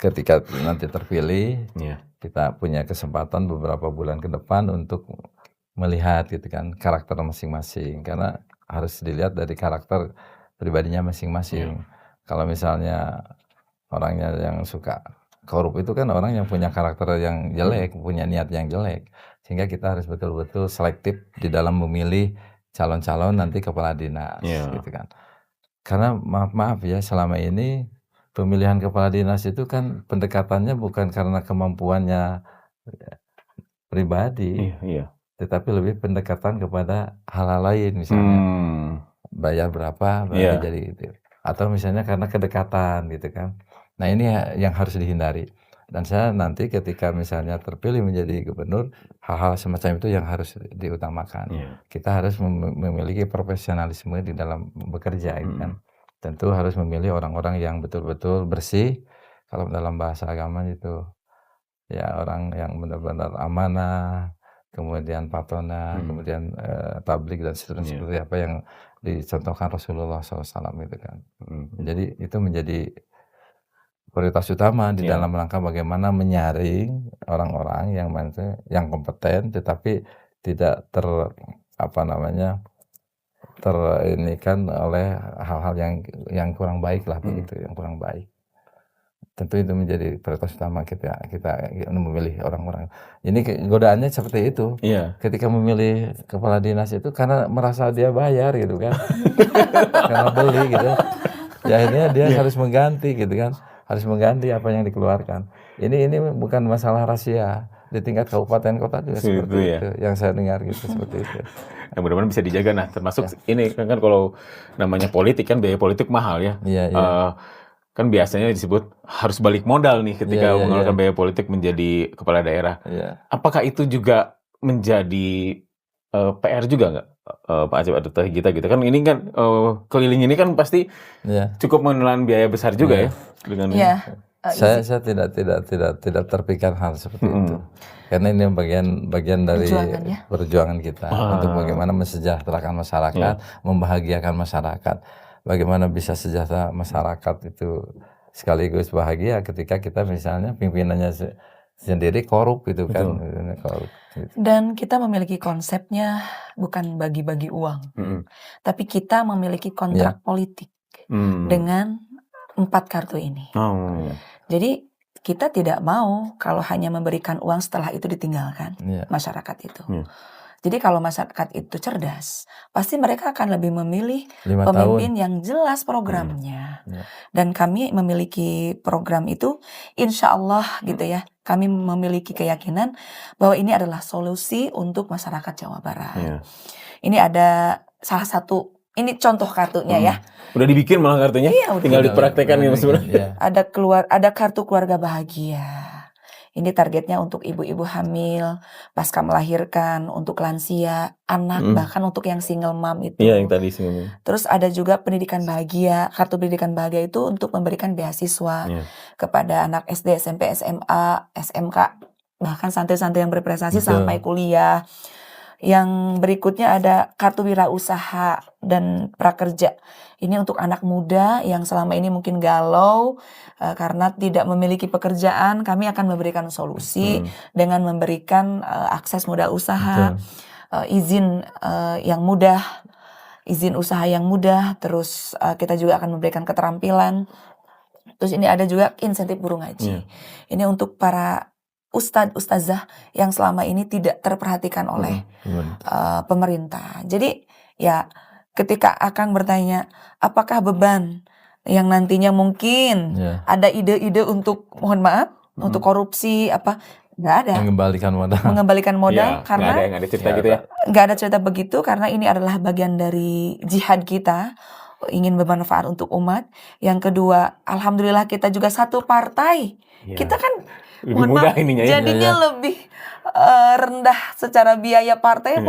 ketika nanti terpilih, kita punya kesempatan beberapa bulan ke depan untuk melihat gitu kan karakter masing-masing, karena harus dilihat dari karakter pribadinya masing-masing. Kalau misalnya orangnya yang suka korup itu kan orang yang punya karakter yang jelek, punya niat yang jelek, sehingga kita harus betul-betul selektif di dalam memilih calon-calon nanti kepala dinas gitu kan. Karena maaf ya, selama ini pemilihan kepala dinas itu kan pendekatannya bukan karena kemampuannya pribadi, tetapi lebih pendekatan kepada hal-hal lain, misalnya bayar berapa berarti jadi gitu, atau misalnya karena kedekatan gitu kan. Nah ini yang harus dihindari, dan saya nanti ketika misalnya terpilih menjadi gubernur, hal-hal semacam itu yang harus diutamakan. Kita harus memiliki profesionalisme di dalam bekerja gitu kan. Tentu harus memilih orang-orang yang betul-betul bersih, kalau dalam bahasa agama itu ya orang yang benar-benar amanah, kemudian patona, kemudian tablik dan seterusnya, seperti apa yang dicontohkan Rasulullah SAW itu kan. Jadi itu menjadi prioritas utama di dalam rangka bagaimana menyaring orang-orang yang kompeten, tetapi tidak terinikan oleh hal-hal yang kurang baik lah begitu, yang kurang baik. Tentu itu menjadi prioritas utama kita memilih orang-orang. Ini godaannya seperti itu. Ketika memilih kepala dinas itu karena merasa dia bayar gitu kan, karena beli gitu. Ya akhirnya dia harus mengganti gitu kan, harus mengganti apa yang dikeluarkan. Ini bukan masalah rahasia, di tingkat kabupaten kota juga seperti itu. Yang saya dengar gitu seperti itu. Nah, mudah-mudahan bisa dijaga. Nah, termasuk ini kan kalau namanya politik kan biaya politik mahal ya. Kan biasanya disebut harus balik modal nih ketika mengeluarkan biaya politik menjadi kepala daerah. Apakah itu juga menjadi PR juga nggak, Pak Acep atau Teh Gita gitu kan? Ini kan keliling ini kan pasti cukup menelan biaya besar juga ya dengan ini. Saya tidak terpikir hal seperti itu, karena ini bagian dari perjuangan kita untuk bagaimana mensejahterakan masyarakat, membahagiakan masyarakat. Bagaimana bisa sejahtera masyarakat itu sekaligus bahagia ketika kita misalnya pimpinannya sendiri korup gitu kan. Dan kita memiliki konsepnya bukan bagi-bagi uang, tapi kita memiliki kontrak politik dengan 4 kartu ini. Jadi kita tidak mau kalau hanya memberikan uang setelah itu ditinggalkan masyarakat itu. Jadi kalau masyarakat itu cerdas, pasti mereka akan lebih memilih pemimpin yang jelas programnya. Dan kami memiliki program itu, insya Allah gitu ya, kami memiliki keyakinan bahwa ini adalah solusi untuk masyarakat Jawa Barat. Ini ada salah satu, ini contoh kartunya ya. Udah dibikin malah kartunya, tinggal dipraktekkan ya sebenarnya. Ada kartu keluarga bahagia. Ini targetnya untuk ibu-ibu hamil, pasca melahirkan, untuk lansia, anak, bahkan untuk yang single mom itu. Yang tadi single. Terus ada juga pendidikan bahagia. Kartu pendidikan bahagia itu untuk memberikan beasiswa kepada anak SD, SMP, SMA, SMK, bahkan santri-santri yang berprestasi sampai kuliah. Yang berikutnya ada kartu wirausaha dan prakerja. Ini untuk anak muda yang selama ini mungkin galau karena tidak memiliki pekerjaan. Kami akan memberikan solusi dengan memberikan akses modal usaha, izin yang mudah, izin usaha yang mudah. Terus kita juga akan memberikan keterampilan. Terus ini ada juga insentif guru ngaji. Ini untuk para ustadz-ustazah yang selama ini tidak terperhatikan oleh pemerintah. Jadi ya ketika Akang bertanya apakah beban yang nantinya mungkin ada ide-ide untuk, mohon maaf, untuk korupsi apa, nggak ada. Mengembalikan modal karena nggak ada cerita gitu ya. Nggak ada cerita begitu karena ini adalah bagian dari jihad kita, ingin bermanfaat untuk umat. Yang kedua, alhamdulillah kita juga satu partai. Kita kan lebih mudah ininya jadinya lebih rendah secara biaya partai politik.